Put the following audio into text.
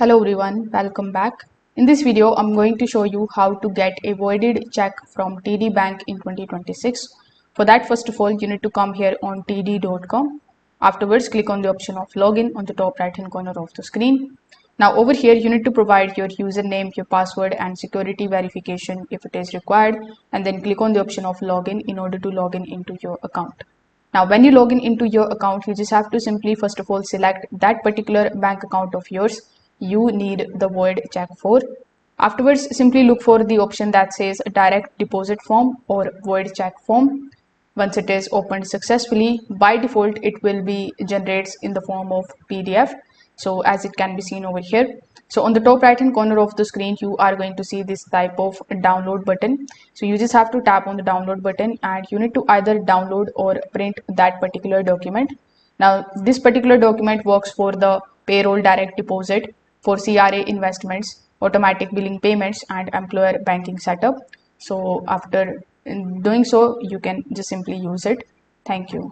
Hello everyone, welcome back. In this video, I'm going to show you how to get a voided check from TD Bank in 2026. For that, first of all, you need to come here on td.com. Afterwards, click on the option of login on the top right hand corner of the screen. Now over here, you need to provide your username, your password and security verification if it is required, and then click on the option of login in order to log in into your account. Now, when you log in into your account, you just have to simply first of all select that particular bank account of yours you need the void check for. Afterwards, simply look for the option that says direct deposit form or void check form. Once it is opened successfully, by default it will be generates in the form of PDF. So as it can be seen over here. So on the top right hand corner of the screen, you are going to see this type of download button. So you just have to tap on the download button and you need to either download or print that particular document. Now this particular document works for the payroll direct deposit, for CRA investments, automatic billing payments and employer banking setup. So after doing so, you can just simply use it. Thank you.